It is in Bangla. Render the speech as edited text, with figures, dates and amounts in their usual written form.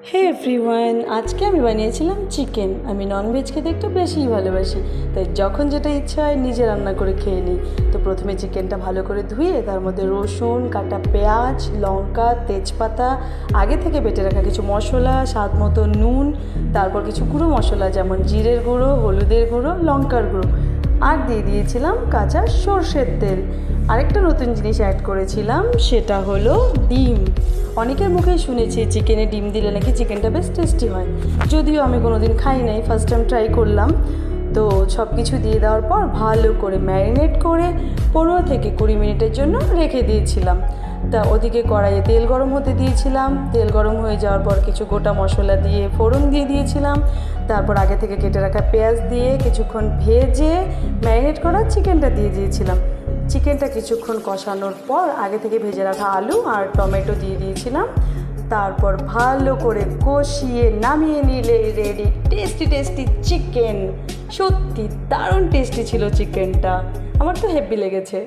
হে এভরিওয়ান, আজকে আমি বানিয়েছিলাম চিকেন। আমি ননভেজ খেতে একটু বেশিই ভালোবাসি, তাই যখন যেটা ইচ্ছা হয় নিজে রান্না করে খেয়ে নিই। তো প্রথমে চিকেনটা ভালো করে ধুয়ে তার মধ্যে রসুন, কাটা পেঁয়াজ, লঙ্কা, তেজপাতা, আগে থেকে বেটে রাখা কিছু মশলা, স্বাদ মতো নুন, তারপর কিছু গুঁড়ো মশলা যেমন জিরের গুঁড়ো, হলুদের গুঁড়ো, লঙ্কার গুঁড়ো, আর দিয়ে দিয়েছিলাম কাঁচা সর্ষের তেল। আরেকটা নতুন জিনিস অ্যাড করেছিলাম, সেটা হলো ডিম। অনেকের মুখেই শুনেছি চিকেনে ডিম দিলে নাকি চিকেনটা বেশ টেস্টি হয়, যদিও আমি কোনো দিন খাই নাই, ফার্স্ট টাইম ট্রাই করলাম। তো সব কিছু দিয়ে দেওয়ার পর ভালো করে ম্যারিনেট করে 15 থেকে 20 মিনিটের জন্য রেখে দিয়েছিলাম। তা ওদিকে কড়াইয়ে তেল গরম হতে দিয়েছিলাম। তেল গরম হয়ে যাওয়ার পর কিছু গোটা মশলা দিয়ে ফোড়ন দিয়ে দিয়েছিলাম। তারপর আগে থেকে কেটে রাখা পেঁয়াজ দিয়ে কিছুক্ষণ ভেজে ম্যারিনেট করা চিকেনটা দিয়ে দিয়েছিলাম। চিকেনটা কিছুক্ষণ কষানোর পর আগে থেকে ভেজে রাখা আলু আর টমেটো দিয়ে দিয়েছিলাম। তারপর ভালো করে কষিয়ে নামিয়ে নিলে রেডি টেস্টি টেস্টি চিকেন। সত্যি দারুণ টেস্টি ছিল চিকেনটা, আমার তো হেব্বি লেগেছে।